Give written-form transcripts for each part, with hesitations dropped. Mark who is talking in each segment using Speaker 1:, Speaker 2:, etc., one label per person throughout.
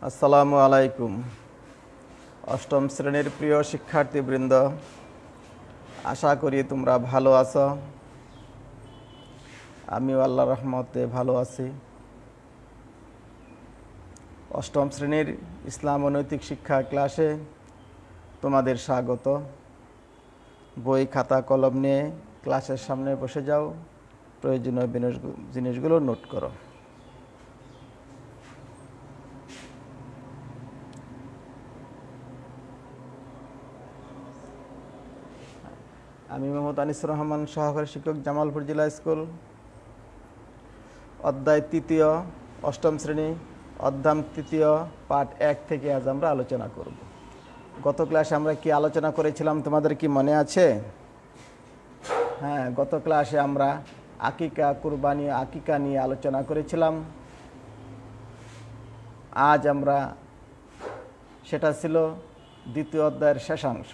Speaker 1: আসসালামু আলাইকুম। অষ্টম শ্রেণীর প্রিয় শিক্ষার্থীবৃন্দ, আশা করি তোমরা ভালো আছো। আমিও আল্লাহর রহমতে ভালো আছি। অষ্টম শ্রেণীর ইসলাম ও নৈতিক শিক্ষা ক্লাসে তোমাদের স্বাগত। বই খাতা কলম নিয়ে ক্লাসের সামনে বসে যাও, প্রয়োজনীয় জিনিসগুলো নোট করো। আমি মোহাম্মদ আনিসুর রহমান, সহকারী শিক্ষক, জামালপুর জেলা স্কুল। অধ্যায় তৃতীয়, অষ্টম শ্রেণী, অধ্যায় তৃতীয়, পাঠ 1 থেকে আজ আমরা আলোচনা করব। গত ক্লাসে আমরা কি আলোচনা করেছিলাম তোমাদের কি মনে আছে? হ্যাঁ, গত ক্লাসে আমরা আকিকা, কুরবানি, আকিকা নিয়ে আলোচনা করেছিলাম। আজ আমরা, সেটা ছিল দ্বিতীয় অধ্যায়ের শেষাংশ।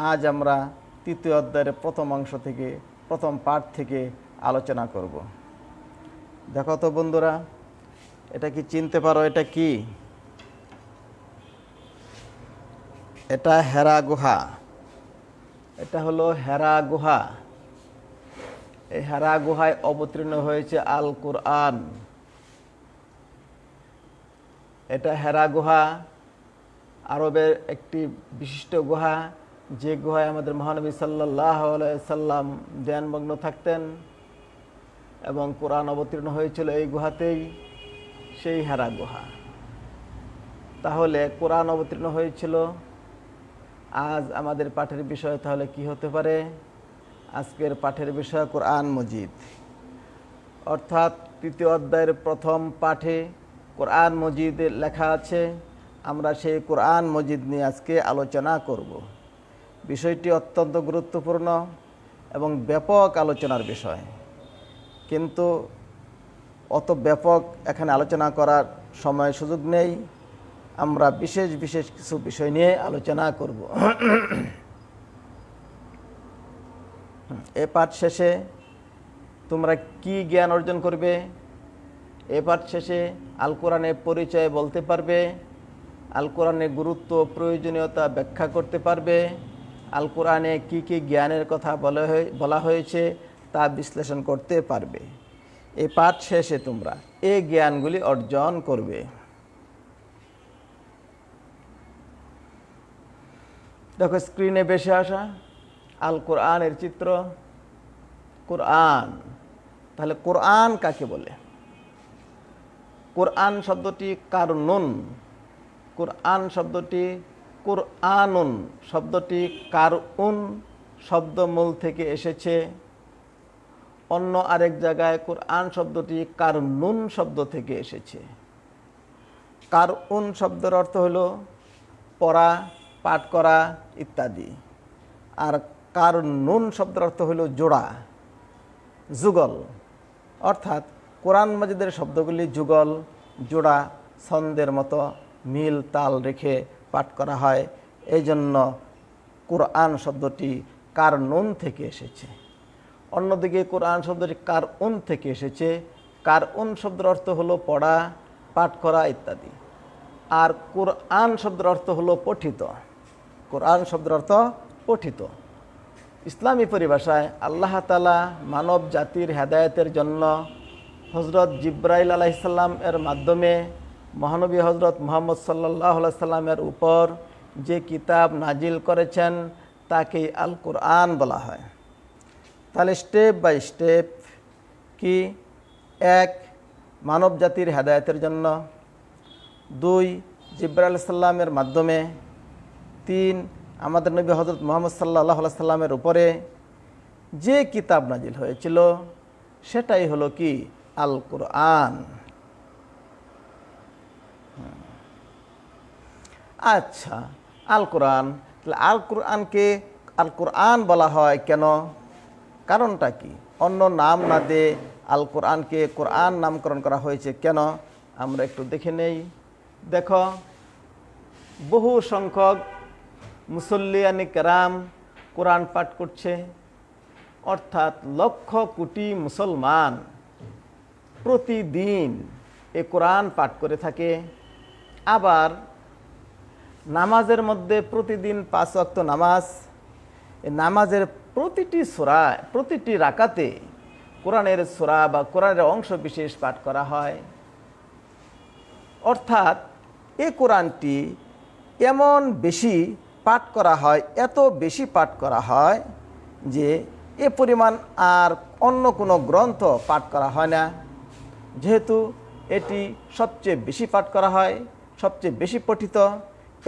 Speaker 1: আজ আমরা তৃতীয় অধ্যায়ের প্রথম অংশ থেকে, প্রথম পাঠ থেকে আলোচনা করব। দেখো তো বন্ধুরা, এটা কি চিনতে পারো? এটা কি? এটা হেরা গুহা। এটা হলো হেরা গুহা। এই হেরা গুহায় অবতীর্ণ হয়েছে আল কুরআন। এটা হেরা গুহা আরবের একটি বিশিষ্ট গুহা, যে গুহায় আমাদের মহানবী সাল্লাল্লাহু আলাইহি সাল্লাম ধ্যানমগ্ন থাকতেন এবং কোরআন অবতীর্ণ হয়েছিল এই গুহাতেই, সেই হেরা গুহা। তাহলে কোরআন অবতীর্ণ হয়েছিল। আজ আমাদের পাঠের বিষয় তাহলে কি হতে পারে? আজকের পাঠের বিষয় কোরআন মজিদ, অর্থাৎ তৃতীয় অধ্যায়ের প্রথম পাঠে কোরআন মজিদ লেখা আছে। আমরা সেই কোরআন মজিদ নিয়ে আজকে আলোচনা করব। বিষয়টি অত্যন্ত গুরুত্বপূর্ণ এবং ব্যাপক আলোচনার বিষয়, কিন্তু অত ব্যাপক এখানে আলোচনা করার সময় সুযোগ নেই। আমরা বিশেষ বিশেষ কিছু বিষয় নিয়ে আলোচনা করব। এ পাঠ শেষে তোমরা কি জ্ঞান অর্জন করবে? এ পাঠ শেষে আল কোরআনের পরিচয় বলতে পারবে, আল কোরআনের গুরুত্ব, প্রয়োজনীয়তা ব্যাখ্যা করতে পারবে, আল কোরআনে কী কী জ্ঞানের কথা বলা হয়েছে তা বিশ্লেষণ করতে পারবে। এই পাঠ শেষে তোমরা এই জ্ঞানগুলি অর্জন করবে। দেখো স্ক্রিনে বেশি আসা আল কোরআনের চিত্র। কোরআন, তাহলে কোরআন কাকে বলে? কোরআন শব্দটি কারনুন, কোরআন শব্দটি কুরআনুন শব্দটি কারউন শব্দমূল থেকে এসেছে। অন্য আরেক জায়গায় কোরআন শব্দটি কারনুন শব্দ থেকে এসেছে। কারউন শব্দের অর্থ হলো পড়া, পাঠ করা ইত্যাদি। আর কারনুন শব্দের অর্থ হলো জোড়া, যুগল। অর্থাৎ কোরআন মাজিদের শব্দগুলি যুগল, জোড়া, ছন্দের মতো মিল তাল রেখে পাঠ করা হয়। এই জন্য কোরআন শব্দটি কারনুন থেকে এসেছে। অন্যদিকে কোরআন শব্দটি কারউন থেকে এসেছে। কারউন শব্দের অর্থ হলো পড়া, পাঠ করা ইত্যাদি। আর কোরআন শব্দের অর্থ হলো পঠিত। কোরআন শব্দের অর্থ পঠিত। ইসলামী পরিভাষায় আল্লাহ তাআলা মানব জাতির হেদায়েতের জন্য হযরত জিবরাইল আলাইহিস সালাম এর মাধ্যমে মহানবী হযরত মুহাম্মদ সাল্লাল্লাহু আলাইহি সাল্লামের উপর যে কিতাব নাজিল করেছেন তাকে আল কোরআন বলা হয়। তাহলে স্টেপ বাই স্টেপ কি? 1, মানব জাতির হেদায়েতের জন্য। 2, জিবরাইল আলাইহিস সালামের মাধ্যমে। 3, আমাদের নবী হযরত মুহাম্মদ সাল্লাল্লাহু আলাইহি সাল্লামের উপরে যে কিতাব নাজিল হয়েছিল সেটাই হলো কি? আল কোরআন। আচ্ছা, আল কোরআন, তাহলে আল কোরআনকে আল কোরআন বলা হয় কেন? কারণটা কি? অন্য নাম না দিয়ে আল কোরআনকে কোরআন নামকরণ করা হয়েছে কেন? আমরা একটু দেখে নেই। দেখো, বহু সংখ্যক মুসল্লিয়ানি কেরাম কোরআন পাঠ করছে, অর্থাৎ লক্ষ কোটি মুসলমান প্রতিদিন এ কোরআন পাঠ করে থাকে। আবার নামাজের মধ্যে প্রতিদিন 5 ওয়াক্ত নামাজ, এই নামাজের প্রতিটি সূরায় প্রতিটি রাকাতে কোরআনের সূরা বা কোরআনের অংশ বিশেষ পাঠ করা হয়। অর্থাৎ এই কোরআনটি এমন বেশি পাঠ করা হয়, এত বেশি পাঠ করা হয় যে এ পরিমাণ আর অন্য কোনো গ্রন্থ পাঠ করা হয় না। যেহেতু এটি সবচেয়ে বেশি পাঠ করা হয়, সবচেয়ে বেশি পঠিত,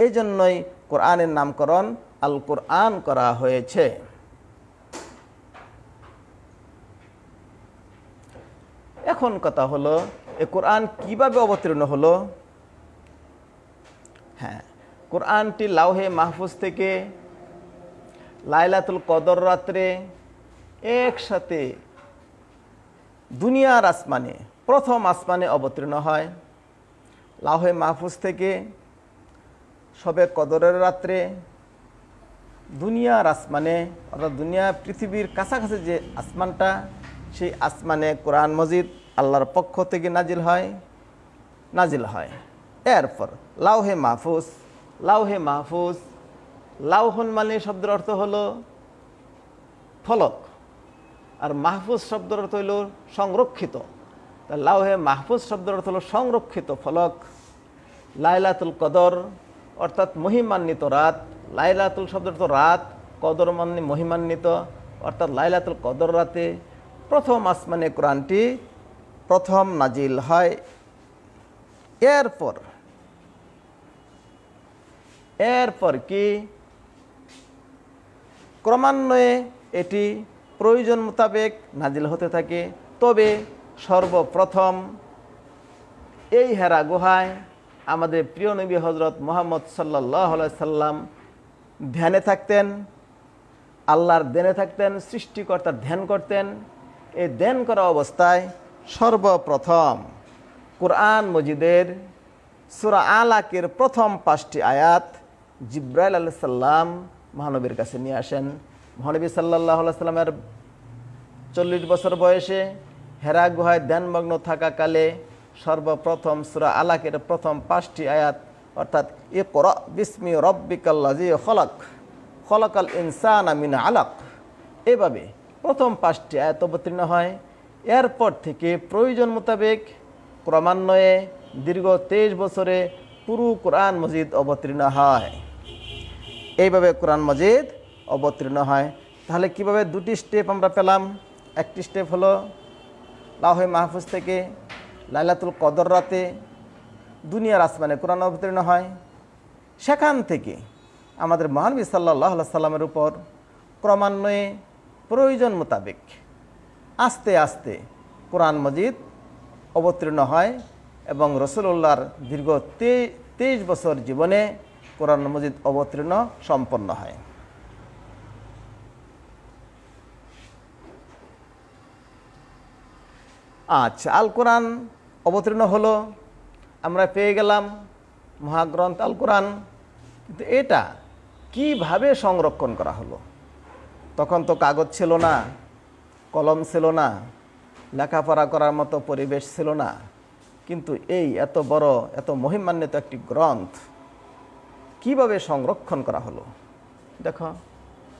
Speaker 1: এই জন্যই কোরআনের নামকরণ আল কোরআন করা হয়েছে। এখন কথা হলো, এ কোরআন কিভাবে অবতীর্ণ হলো? হ্যাঁ, কোরআনটি লাউহে মাহফুজ থেকে লাইলাতুল কদর রাত্রে একসাথে দুনিয়ার আসমানে, প্রথম আসমানে অবতীর্ণ হয়। লাউহে মাহফুজ থেকে সবে কদরের রাত্রে দুনিয়ার আসমানে, অর্থাৎ দুনিয়া পৃথিবীর কাছাকাছি যে আসমানটা, সেই আসমানে কোরআন মজিদ আল্লাহর পক্ষ থেকে নাজিল হয়। এরপর লাউহে মাহফুজ, লাউহন মানে শব্দের অর্থ হলো ফলক, আর মাহফুজ শব্দের অর্থ হলো সংরক্ষিত। তা লাউহে মাহফুজ শব্দের অর্থ হলো সংরক্ষিত ফলক। লাইলাতুল কদর অর্থাৎ মহিমান্বিত রাত, লাইলাতুল শব্দের অর্থ রাত, কদর মানে মহিমান্বিত, অর্থাৎ লাইলাতুল কদর রাতে প্রথম আসমানে কোরআনটি প্রথম নাজিল হয়। এরপর কি ক্রমান্বয়ে এটি প্রয়োজন মোতাবেক নাজিল হতে থাকে। তবে সর্বপ্রথম এই হেরা গুহায় আমাদের প্রিয় নবী হজরত মুহাম্মদ সাল্লাল্লাহু আলাইহি সাল্লাম ধ্যানে থাকতেন, আল্লাহর ধ্যানে থাকতেন, সৃষ্টিকর্তার ধ্যান করতেন। এই ধ্যান করা অবস্থায় সর্বপ্রথম কোরআন মজিদের সূরা আলাকের প্রথম 5টি আয়াত জিব্রাইল আলাইহিস সালাম মহানবীর কাছে নিয়ে আসেন। মহানবী সাল্লাল্লাহু আলাইহি সাল্লামের 40 বছর বয়সে হেরা গুহায় ধ্যানমগ্ন থাকাকালে সর্বপ্রথম সূরা আলাকের প্রথম 5টি আয়াত, অর্থাৎ ইকরা বিসমি রাব্বিকাল্লাযী খলাক, খলাকাল ইনসানা মিন আলাক, এভাবে প্রথম 5টি আয়াত অবতীর্ণ হয়। এরপর থেকে প্রয়োজন মোতাবেক ক্রমান্বয়ে দীর্ঘ 23 বছরে পুরো কোরআন মজিদ অবতীর্ণ হয়। এইভাবে কোরআন মজিদ অবতীর্ণ হয়। তাহলে কিভাবে দুটি স্টেপ আমরা পেলাম? একটি স্টেপ হলো লাউহে মাহফুজ থেকে লাইলাতুল কদর রাতে দুনিয়ার আসমানে কোরআন অবতীর্ণ হয়। সেখান থেকে আমাদের মহানবী সাল্লাল্লাহু আলাইহি সাল্লামের উপর ক্রমান্বয়ে প্রয়োজন মোতাবেক আস্তে আস্তে কোরআন মজিদ অবতীর্ণ হয় এবং রাসূলুল্লাহর দীর্ঘ 23 বছর জীবনে কোরআন মজিদ অবতীর্ণ সম্পন্ন হয়। আচ্ছা, আল কোরআন অবতীর্ণ হলো, আমরা পেয়ে গেলাম মহাগ্রন্থ আল কোরআন। কিন্তু এটা কিভাবে সংরক্ষণ করা হলো? তখন তো কাগজ ছিল না, কলম ছিল না, লেখাপড়া করার মতো পরিবেশ ছিল না। কিন্তু এই এত বড়, এত মহিমান্বিত একটি গ্রন্থ কিভাবে সংরক্ষণ করা হলো? দেখো,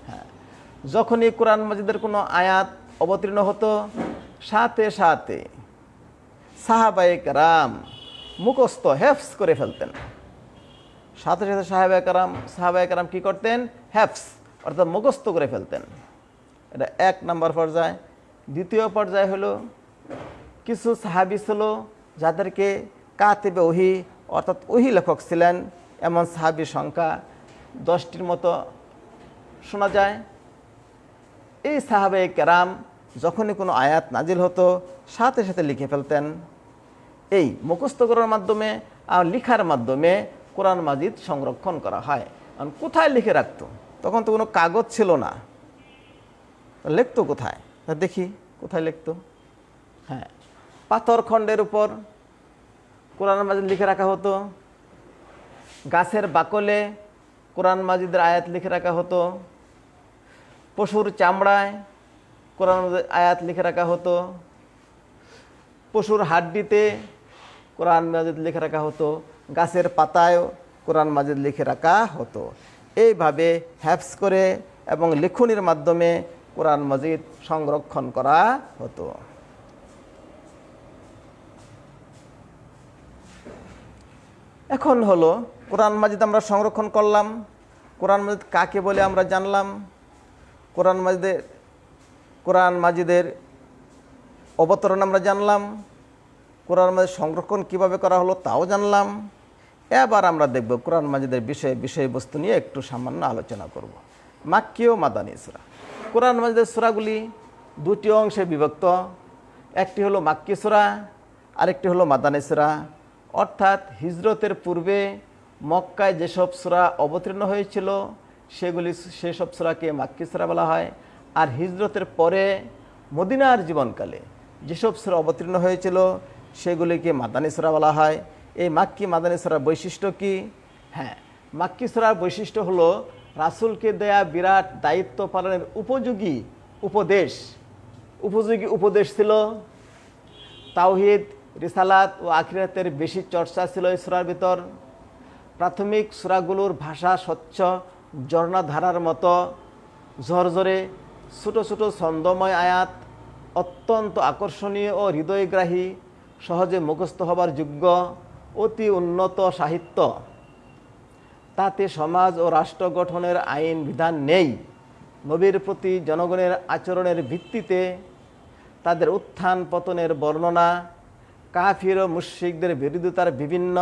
Speaker 1: হ্যাঁ, যখনই কোরআন মাজিদের কোনো আয়াত অবতীর্ণ হতো, সাথে সাথে সাহাবায়ে কেরাম মুখস্থ হেফজ করে ফেলতেন। সাথে সাথে সাহাবায়ে কেরাম কি করতেন? হেফজ অর্থাৎ মুখস্থ করে ফেলতেন। এটা 1 নম্বর পর্যায়। দ্বিতীয় পর্যায় হলো কিছু সাহাবী ছিল যাদেরকে কাতিবে ওহী অর্থাৎ ওহী লেখক ছিলেন, এমন সাহাবীর সংখ্যা 10টির মতো শোনা যায়। এই সাহাবায়ে কেরাম যখনই কোনো আয়াত নাজিল হতো সাথে সাথে লিখে ফেলতেন। এই মুখস্থ করার মাধ্যমে আর লিখার মাধ্যমে কোরআন মাজিদ সংরক্ষণ করা হয়। কারণ কোথায় লিখে রাখতো? তখন তো কোনো কাগজ ছিল না, লিখতো কোথায়? দেখি কোথায় লিখতো। হ্যাঁ, পাথর খণ্ডের উপর কোরআন মাজিদ লিখে রাখা হতো, গাছের বাকলে কোরআন মাজিদের আয়াত লিখে রাখা হতো, পশুর চামড়ায় কোরআন মাজিদের আয়াত লিখে রাখা হতো, পশুর হাড্ডিতে কোরআন মাজিদ লিখে রাখা হতো, গাছের পাতায়ও কোরআন মাজিদ লিখে রাখা হতো। এইভাবে হ্যাফজ করে এবং লিখনির মাধ্যমে কোরআন মাজিদ সংরক্ষণ করা হতো। এখন হলো কোরআন মাজিদ আমরা সংরক্ষণ করলাম, কোরআন মাজিদ কাকে বলে আমরা জানলাম, কোরআন মাজিদের অবতরণ আমরা জানলাম, কোরআন মাজিদ সংরক্ষণ কিভাবে করা হলো তাও জানলাম। এবার আমরা দেখব কোরআন মাজিদের বিষয়বস্তু নিয়ে একটু সামান্য আলোচনা করব। মাক্কি ও মাদানী সূরা। কোরআন মাজিদের সূরাগুলি দুটি অংশে বিভক্ত, একটি হলো মাক্কি সূরা, আরেকটি হলো মাদানী সূরা। অর্থাৎ হিজরতের পূর্বে মক্কায় যেসব সূরা অবতীর্ণ হয়েছিল সেসব সূরাকে মাক্কি সূরা বলা হয়। আর হিজরতের পরে মদিনার জীবনকালে যেসব সূরা অবতীর্ণ হয়েছিল সেগুলিকে মাদানী সূরা বলা হয়। এই মাক্কি মাদানী সূরার বৈশিষ্ট্য কি? হ্যাঁ, মাক্কি সূরার বৈশিষ্ট্য হলো রাসূলকে দেয়া বিরাট দায়িত্ব পালনের উপযোগী উপদেশ ছিল। তাওহীদ, রিসালাত ও আখিরাতের বেশি চর্চা ছিল এই সূরার ভিতর। প্রাথমিক সূরাগুলোর ভাষা স্বচ্ছ ঝর্ণাধারার মতো ঝরঝরে, ছোট ছোট ছন্দময় আয়াত, অত্যন্ত আকর্ষণীয় ও হৃদয়গ্রাহী, সহজে মুখস্থ হবার যোগ্য, অতি উন্নত সাহিত্য। তাতে সমাজ ও রাষ্ট্র গঠনের আইন বিধান নেই। নবীর প্রতি জনগণের আচরণের ভিত্তিতে তাদের উত্থান পতনের বর্ণনা, কাফির ও মুশরিকদের বিরোধিতার বিভিন্ন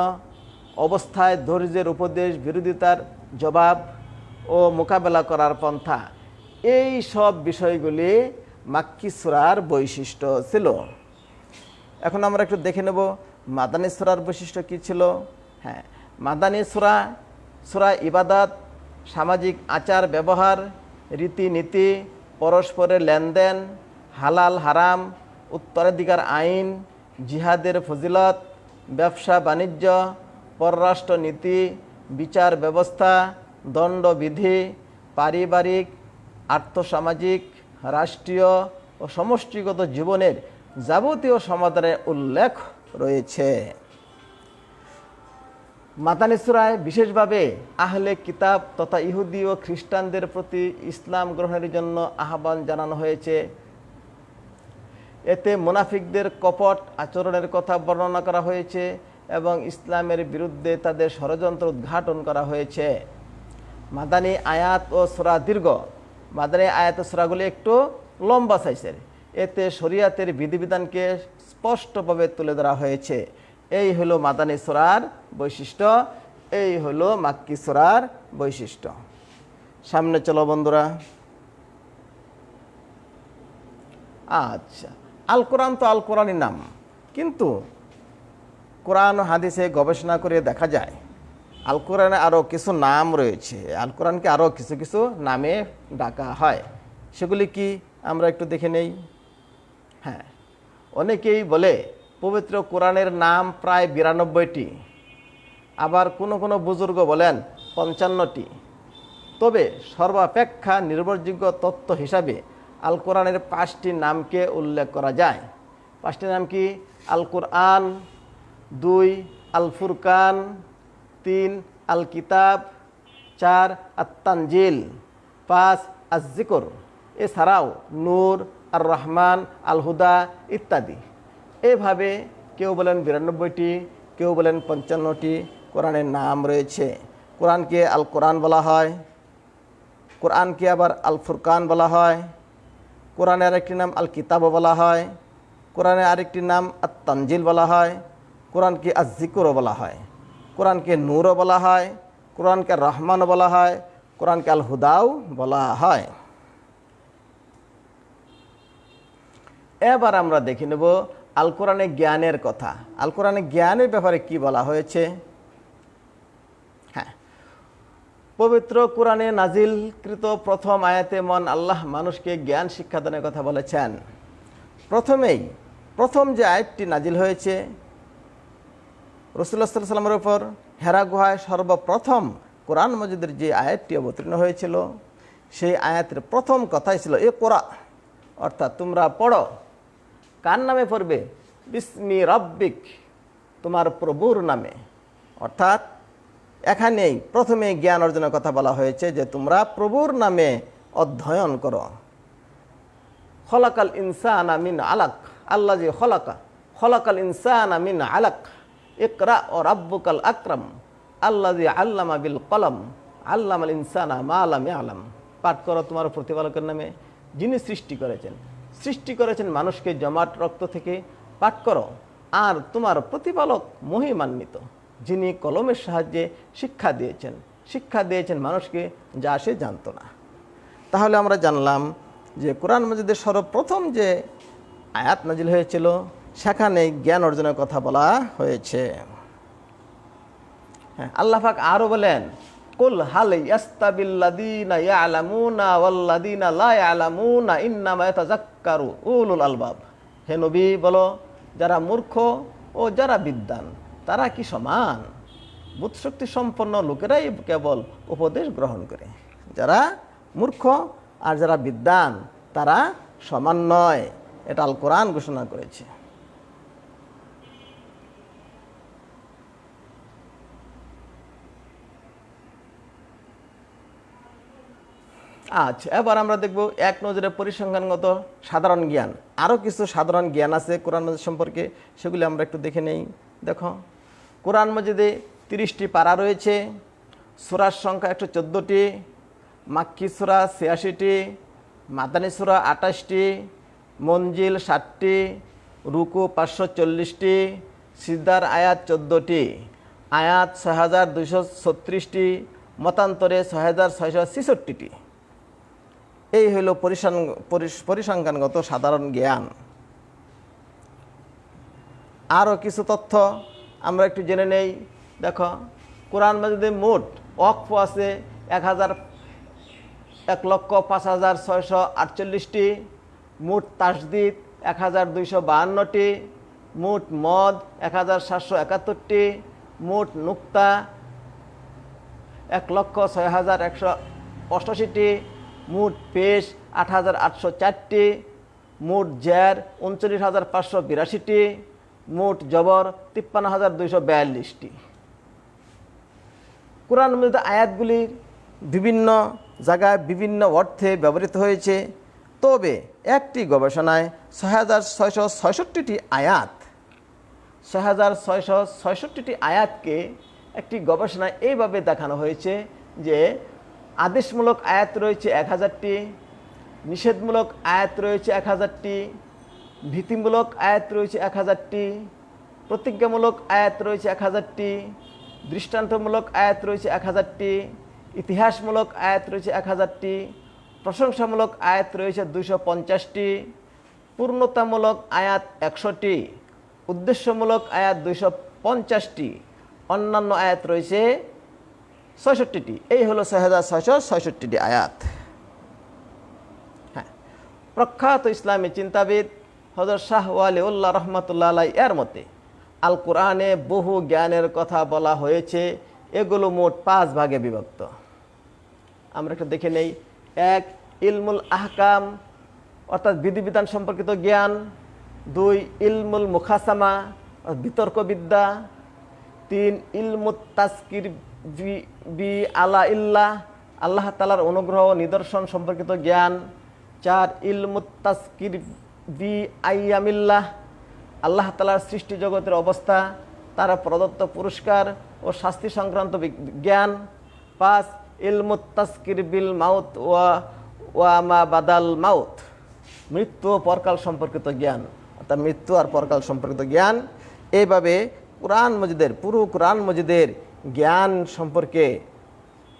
Speaker 1: অবস্থায় ধৈর্যের উপদেশ, বিরোধিতার জবাব ও মোকাবেলা করার পন্থা, এই সব বিষয়গুলি মাক্কি সূরার বৈশিষ্ট্য ছিল। এখন আমরা একটু দেখে নেব মাদানী সূরার বৈশিষ্ট্য কী ছিল। হ্যাঁ, মাদানী সূরা ইবাদত, সামাজিক আচার ব্যবহার, রীতিনীতি, পরস্পরের লেনদেন, হালাল হারাম, উত্তরাধিকার আইন, জিহাদের ফজিলত, ব্যবসা বাণিজ্য, পররাষ্ট্র নীতি, বিচার ব্যবস্থা, দণ্ডবিধি, পারিবারিক, আর্থসামাজিক, রাষ্ট্রীয় ও সমষ্টিগত জীবনের যাবতীয় সমাধানের উল্লেখ রয়েছে। মাদানী সূরায় বিশেষভাবে আহলে কিতাব তথা ইহুদি ও খ্রিস্টানদের প্রতি ইসলাম গ্রহণের জন্য আহ্বান জানানো হয়েছে। এতে মুনাফিকদের কপট আচরণের কথা বর্ণনা করা হয়েছে এবং ইসলামের বিরুদ্ধে তাদের ষড়যন্ত্র উদ্ঘাটন করা হয়েছে। মাদানী আয়াত ও সূরা দীর্ঘ, মাদানী আয়াত ও সূরাগুলি একটু লম্বা সাইজের। এতে শরিয়াতের বিধিবিধানকে স্পষ্টভাবে তুলে ধরা হয়েছে। এই হলো মাদানী সূরার বৈশিষ্ট্য, এই হলো মাক্কি সূরার বৈশিষ্ট্য। সামনে চলো বন্ধুরা। আচ্ছা, আল কোরআন তো আল কোরআনই নাম, কিন্তু কোরআন ও হাদিসে গবেষণা করে দেখা যায় আল কোরআনে আরও কিছু নাম রয়েছে। আল কোরআনকে আরও কিছু কিছু নামে ডাকা হয়। সেগুলি কি আমরা একটু দেখে নেই। হ্যাঁ, অনেকেই বলে পবিত্র কোরআনের নাম প্রায় 92টি, আবার কোনো কোনো বুজুর্গ বলেন 55টি। তবে সর্বাপেক্ষা নির্ভরযোগ্য তথ্য হিসাবে আল কোরআনের 5টি নামকে উল্লেখ করা যায়। 5টি নাম কি? আল কোরআন, 2 আল ফুরকান, 3 আল কিতাব, 4 আত-তানজিল, 5 আজ-যিকর। এছাড়াও নূর, আর রহমান, আল হুদা ইত্যাদি। এভাবে কেউ বলেন 92টি, কেউ বলেন 55টি কোরআনের নাম রয়েছে। কোরআনকে আল কোরআন বলা হয়, কোরআনকে আবার আল ফুরকান বলা হয়, কোরআনের আরেকটি নাম আল কিতাবও বলা হয়, কোরআনের আরেকটি নাম আত-তানজিল বলা হয়, কোরআনকে আজ-যিকরও বলা হয়, কোরআনকে নূরও বলা হয়, কোরআনকে রহমানও বলা হয়, কোরআনকে আল হুদাও বলা হয়। এবার আমরা দেখে নেব আল কোরআনে জ্ঞানের কথা। আল কোরআনে জ্ঞানের ব্যাপারে কি বলা হয়েছে। হ্যাঁ, পবিত্র কোরআনে নাজিলকৃত প্রথম আয়াতে মন আল্লাহ মানুষকে জ্ঞান শিক্ষাদানের কথা বলেছেন। প্রথম যে আয়াতটি নাজিল হয়েছে রাসূলুল্লাহ সাল্লাল্লাহু আলাইহি ওয়াসাল্লামের উপর হেরা গুহায় সর্বপ্রথম কোরআন মাজিদের যে আয়াতটি অবতীর্ণ হয়েছিল, সেই আয়াতের প্রথম কথাই ছিল ইকরা, অর্থাৎ তোমরা পড়ো। কার নামে পড়বে? বিসমি রাব্বিক, তোমার প্রভুর নামে। অর্থাৎ এখানেই প্রথমে জ্ঞান অর্জনের কথা বলা হয়েছে যে তোমরা প্রভুর নামে অধ্যয়ন করো। খলাকাল ইনসানা মিন আলাক, আল্লাযী খলাকাল ইনসানা মিন আলাক, ইকরা ওয়া রাব্বুকাল আকরাম আল্লাযী আল্লামা বিল কলম আল্লামাল ইনসানা মা লাম ইয়ালাম। পাঠ করো তোমার প্রতিপালকের নামে, যিনি সৃষ্টি করেছেন মানুষকে জমাট রক্ত থেকে। পাঠ করো, আর তোমার প্রতিপালক মহিমান্বিত, যিনি কলমের সাহায্যে শিক্ষা দিয়েছেন মানুষকে যা সে জানত না। তাহলে আমরা জানলাম যে কোরআন মাজিদের সর্বপ্রথম যে আয়াত নাজিল হয়েছিল সেখানে জ্ঞান অর্জনের কথা বলা হয়েছে। হ্যাঁ, আল্লাহ পাক আরও বলেন, কুল হাল ইয়াস্তাবিল্লাযীনা ইয়ালামুনা ওয়াল্লাযীনা লা ইয়ালামুনা ইন্নামা ইয়াতাযাক্কারু উলুল আলবাব। হে নবী বলো, যারা মূর্খ ও যারা বিদ্বান তারা কি সমান? বুদ্ধশক্তি সম্পন্ন লোকেরাই কেবল উপদেশ গ্রহণ করে। যারা মূর্খ আর যারা বিদ্বান তারা সমান নয়, এটা আল কোরআন ঘোষণা করেছে। আচ্ছা, এবার আমরা দেখব এক নজরে পরিসংখ্যানগত সাধারণ জ্ঞান। আরও কিছু সাধারণ জ্ঞান আছে কোরআন মাজিদ সম্পর্কে, সেগুলি আমরা একটু দেখে নেই। দেখো, কোরআন মাজিদে 30টি পারা রয়েছে, সূরার সংখ্যা 114টি, মাক্কি সূরা 86টি, মাদানী সূরা 28টি, মনজিল 60টি, রুকু 540টি, সিজদার আয়াত 14টি, আয়াত 6236টি, মতান্তরে 6666টি। এই হইল পরিসংখ্যানগত সাধারণ জ্ঞান। আরও কিছু তথ্য আমরা একটু জেনে নেই। দেখো, কোরআন মাজিদে মোট ওয়াকফ আছে 1,05,648টি, মোট তাসদিদ 1252টি, মোট মদ 1771টি, মোট নুক্তা 1,06,188টি, মোট পেশ 8,804টি, মোট জের 39,582টি, মোট জবর 53,242টি। কোরআন মাজিদ আয়াতগুলির বিভিন্ন জায়গায় বিভিন্ন অর্থে ব্যবহৃত হয়েছে, তবে একটি গবেষণায় 6,666টি আয়াত 6,666টি আয়াতকে একটি গবেষণায় এইভাবে দেখানো হয়েছে যে আদেশমূলক আয়াত রয়েছে 1000টি, নিষেধমূলক আয়াত রয়েছে 1000টি, ভীতিমূলক আয়াত রয়েছে 1000টি, প্রতিজ্ঞামূলক আয়াত রয়েছে 1000টি, দৃষ্টান্তমূলক আয়াত রয়েছে 1000টি, ইতিহাসমূলক আয়াত রয়েছে 1000টি, প্রশংসামূলক আয়াত রয়েছে 250টি, পূর্ণতামূলক আয়াত 100টি, উদ্দেশ্যমূলক আয়াত 250টি, অন্যান্য আয়াত রয়েছে 66টি। এই হলো 6,666টি আয়াত। হ্যাঁ, প্রখ্যাত ইসলামী চিন্তাবিদ হযরত শাহ ওয়ালিউল্লাহ রহমাতুল্লাহ আলাইহি এর মতে আল কোরআনে বহু জ্ঞানের কথা বলা হয়েছে, এগুলো মোট 5 ভাগে বিভক্ত। আমরা একটু দেখে নেই। 1, ইলমুল আহকাম অর্থাৎ বিধিবিধান সম্পর্কিত জ্ঞান। 2, ইলমুল মুখাসামা বিতর্কবিদ্যা। 3, ইলমুত তাজকির বি আলা ইল্লাহ আল্লাহ তাআলার অনুগ্রহ ও নিদর্শন সম্পর্কিত জ্ঞান। 4, ইলমুত তাজকির বি আইয়ামিল্লাহ আল্লাহ তাআলার সৃষ্টি জগতের অবস্থা, তারা প্রদত্ত পুরস্কার ও শাস্তি সংক্রান্ত জ্ঞান। 5, ইলমুত তাজকির বিল মাউত ওয়া মা বাদাল মাউত মৃত্যু ও পরকাল সম্পর্কিত জ্ঞান, অর্থাৎ মৃত্যু আর পরকাল সম্পর্কিত জ্ঞান। এইভাবে পুরো কোরআন মজিদের জ্ঞান সম্পর্কে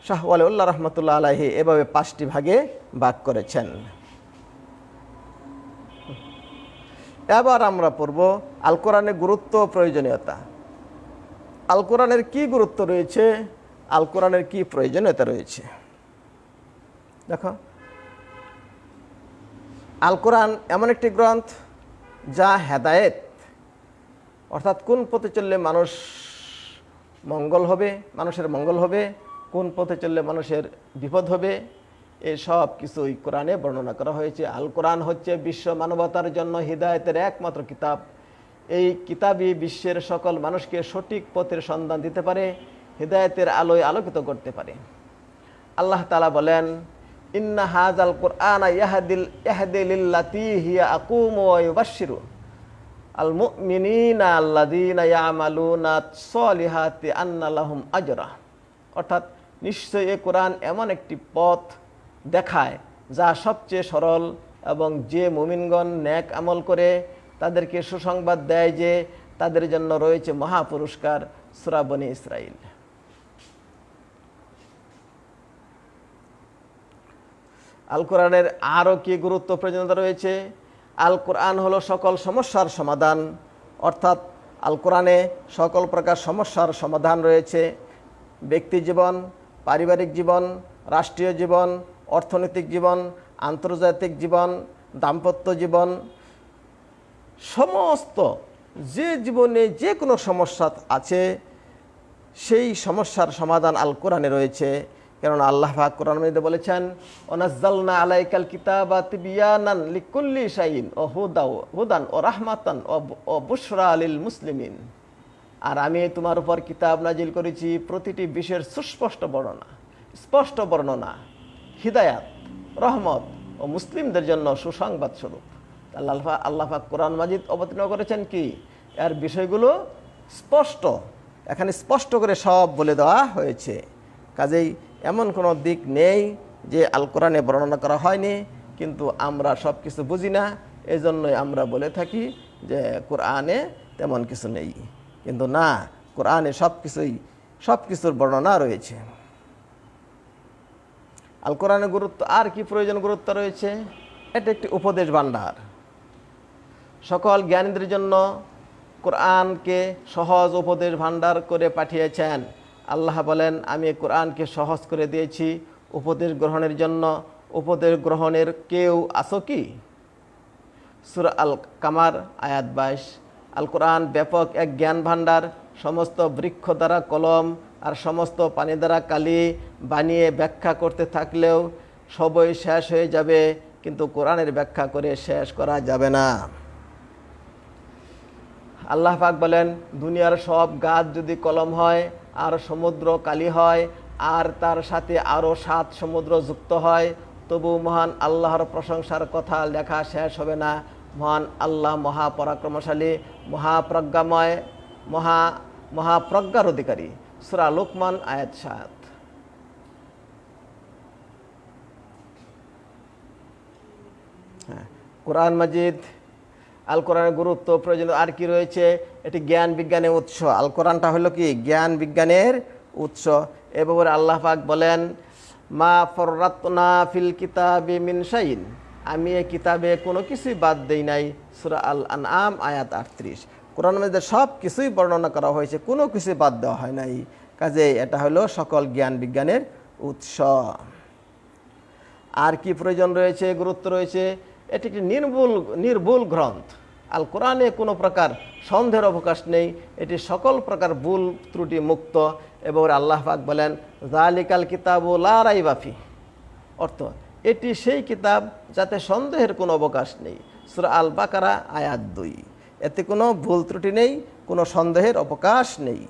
Speaker 1: শাহ ওয়ালিউল্লাহ রহমাতুল্লাহ আলাইহি এভাবে 5টি ভাগে ভাগ করেছেন। এবার আমরা পড়ব আল কোরআনের গুরুত্ব ও প্রয়োজনীয়তা। আল কোরআনের কি গুরুত্ব রয়েছে, আল কোরআনের কি প্রয়োজনীয়তা রয়েছে। দেখো, আল কোরআন এমন একটি গ্রন্থ যা হেদায়েত, অর্থাৎ কোন পথে চললে মানুষের মঙ্গল হবে, কোন পথে চললে মানুষের বিপদ হবে, এই সব কিছুই কোরআনে বর্ণনা করা হয়েছে। আল কোরআন হচ্ছে বিশ্ব মানবতার জন্য হিদায়েতের একমাত্র কিতাব। এই কিতাবই বিশ্বের সকল মানুষকে সঠিক পথের সন্ধান দিতে পারে, হিদায়াতের আলোয় আলোকিত করতে পারে। আল্লাহ তাআলা বলেন, ইন্না হাযাল কুরআনা ইয়াহদি লিল্লাতী হিয়া আকুম ওয়া ইউবাশশিরু আল মুমিনিনা আল্লাযীনা ইয়ামালুনা সলিহাতি আন্না লাহুম আজরা। অর্থাৎ নিশ্চয়ই এই কোরআন এমন একটি পথ দেখায় যা সবচেয়ে সরল, এবং যে মুমিনগণ নেক আমল করে তাদেরকে সুসংবাদ দেয় যে তাদের জন্য রয়েছে মহাপুরস্কার। সূরা বনী ইসরাঈল। আল কোরআনের আরও কি গুরুত্ব প্রয়োজনীয়তা রয়েছে? আল কোরআন হলো সকল সমস্যার সমাধান, অর্থাৎ আল কোরআনে সকল প্রকার সমস্যার সমাধান রয়েছে। ব্যক্তি জীবন, পারিবারিক জীবন, রাষ্ট্রীয় জীবন, অর্থনৈতিক জীবন, আন্তর্জাতিক জীবন, দাম্পত্য জীবন, সমস্ত যে জীবনে যে কোনো সমস্যা আছে সেই সমস্যার সমাধান আল কোরআনে রয়েছে। কেননা আল্লাহ পাক কোরআনের মধ্যে বলেছেন, ওয়ানাজ্জালনা আলাইকাল কিতাবা তিবয়ানান লিকুল্লি শাইইন ওয়া হুদান ওয়া রাহমাতান ওয়া বুশরা লিল মুসলিমিন। আর আমি তোমার উপর কিতাব নাজিল করেছি প্রতিটি বিষয়ের সুস্পষ্ট বর্ণনা, স্পষ্ট বর্ণনা, হিদায়াত, রহমত ও মুসলিমদের জন্য সুসংবাদ স্বরূপ। আল্লাহ পাক কোরআন মাজিদ অবতীর্ণ করেছেন কি এর বিষয়গুলো স্পষ্ট, এখানে স্পষ্ট করে সব বলে দেওয়া হয়েছে। কাজেই এমন কোনো দিক নেই যে আল কোরআনে বর্ণনা করা হয়নি, কিন্তু আমরা সব কিছু বুঝি না, এই জন্যই আমরা বলে থাকি যে কোরআনে তেমন কিছু নেই। কিন্তু না, কোরআনে সব কিছুর বর্ণনা রয়েছে। আল কোরআনের গুরুত্ব আর কি প্রয়োজন গুরুত্ব রয়েছে? এটা একটি উপদেশ ভাণ্ডার। সকল জ্ঞানীদের জন্য কোরআনকে সহজ উপদেশ ভাণ্ডার করে পাঠিয়েছেন। আল্লাহ বলেন, আমি কোরআনকে সহজ করে দিয়েছি উপদেশ গ্রহণের জন্য। উপদেশ গ্রহণের কেউ আছো কি? সূরা আল কামার আয়াত 22। আল কোরআন ব্যাপক এক জ্ঞান ভাণ্ডার। সমস্ত বৃক্ষ দ্বারা কলম আর সমস্ত পানি দ্বারা কালি বানিয়ে ব্যাখ্যা করতে থাকলেও সবই শেষ হয়ে যাবে, কিন্তু কোরআনের ব্যাখ্যা করে শেষ করা যাবে না। আল্লাহ পাক বলেন, দুনিয়ার সব গাছ যদি কলম হয় আর সমুদ্র কালি হয় আর তার সাথে আরও 7 সমুদ্র যুক্ত হয়, তবু মহান আল্লাহর প্রশংসার কথা লেখা শেষ হবে না। মহান আল্লাহ মহাপরাক্রমশালী, মহাপ্রজ্ঞাময়, মহাপ্রজ্ঞার অধিকারী। সূরা লুকমান আয়াত 7। কোরআন মাজিদ, আল কোরআনের গুরুত্ব প্রয়োজন আর কি রয়েছে? এটি জ্ঞান বিজ্ঞানের উৎস। আল কোরআনটা হলো কি জ্ঞান বিজ্ঞানের উৎস। এবারে আল্লাহ পাক বলেন, মা ফররাতনা ফিল কিতাবি মিন শাইইন, আমি এই কিতাবে কোনো কিছুই বাদ দেই নাই। সূরা আল আনআম আয়াত 38। কোরআনের মধ্যে সব কিছুই বর্ণনা করা হয়েছে, কোনো কিছুই বাদ দেওয়া হয় নাই। কাজে এটা হলো সকল জ্ঞান বিজ্ঞানের উৎস। আর কি প্রয়োজন রয়েছে, গুরুত্ব রয়েছে? এটি একটি নির্ভুল গ্রন্থ। আল কোরআনে কোনো প্রকার সন্দেহের অবকাশ নেই, এটি সকল প্রকার ভুল ত্রুটি মুক্ত। এবং আল্লাহ পাক বলেন, যালিকাল কিতাবু লা রাইবা ফিহি, অর্থ এটি সেই কিতাব যাতে সন্দেহের কোনো অবকাশ নেই। সূরা আল বাকারা আয়াত 2। এতে কোনো ভুল ত্রুটি নেই, কোনো সন্দেহের অবকাশ নেই।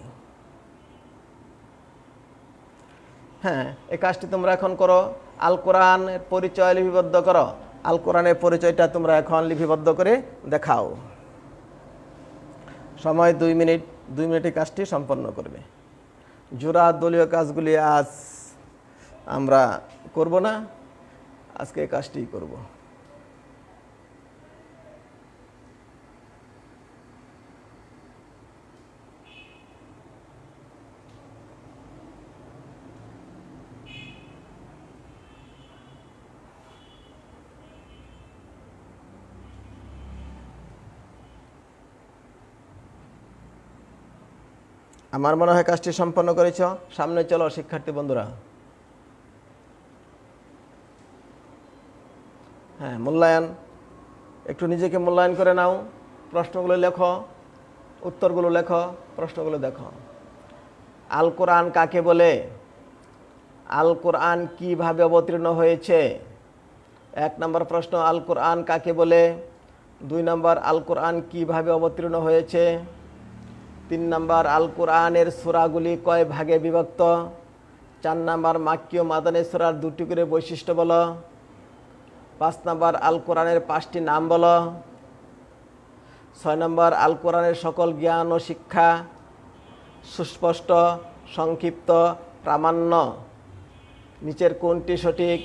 Speaker 1: হ্যাঁ, এই কাজটি তোমরা এখন করো। আল কোরআনের পরিচয় লিপিবদ্ধ করো। আল কোরআনের পরিচয়টা তোমরা এখন লিপিবদ্ধ করে দেখাও। সময় 2 মিনিট। 2 মিনিটে কাজটি সম্পন্ন করবে। জোড়া দলীয় কাজগুলি আজ আমরা করব না, আজকে এই কাজটি করব। আমার মনে হয় কাজটি সম্পন্ন করেছ। সামনে চলো শিক্ষার্থী বন্ধুরা। হ্যাঁ, মূল্যায়ন, একটু নিজেকে মূল্যায়ন করে নাও। প্রশ্নগুলো লেখো, উত্তরগুলো লেখো, প্রশ্নগুলো দেখো। আল কোরআন কাকে বলে? আল কোরআন কিভাবে অবতীর্ণ হয়েছে? 1 নম্বর প্রশ্ন, আল কোরআন কাকে বলে? 2 নম্বর আল কোরআন কিভাবে অবতীর্ণ হয়েছে? 3 নম্বর আল কোরআনের সূরাগুলি কয় ভাগে বিভক্ত? 4 নম্বর মাক্কি ও মাদানী সূরার 2টি করে বৈশিষ্ট্য বলো। 5 নম্বর আল কোরআনের 5টি নাম বলো। 6 নম্বর আল কোরআনের সকল জ্ঞান ও শিক্ষা সুস্পষ্ট, সংক্ষিপ্ত, প্রামাণ্য। নিচের কোনটি সঠিক?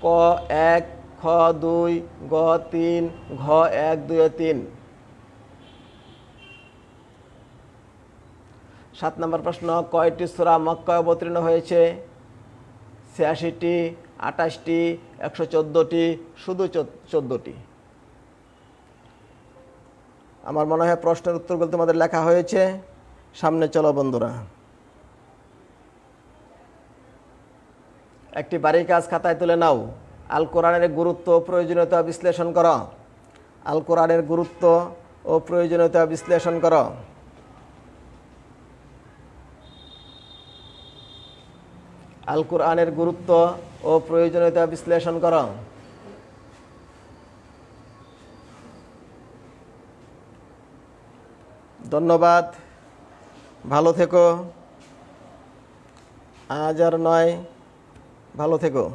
Speaker 1: ক 1, খ 2, গ 3, ঘ 1, 2 ও 3। 7 নম্বর প্রশ্ন, কয়টি সূরা মক্কায় অবতীর্ণ হয়েছে? 86টি, 28টি, 114টি, শুধু 14টি? আমার মনে হয় প্রশ্নের উত্তরগুলো তোমাদের লেখা হয়েছে। সামনে চলো বন্ধুরা, একটি বাড়ির কাজ খাতায় তুলে নাও। আল কোরআনের গুরুত্ব ও প্রয়োজনীয়তা বিশ্লেষণ করো। আল কোরআনের গুরুত্ব ও প্রয়োজনীয়তা বিশ্লেষণ করো। আল কোরআনের গুরুত্ব ও প্রয়োজনীয়তা বিশ্লেষণ করো। ধন্যবাদ, ভালো থেকো। আজ আর নয়, ভালো থেকো।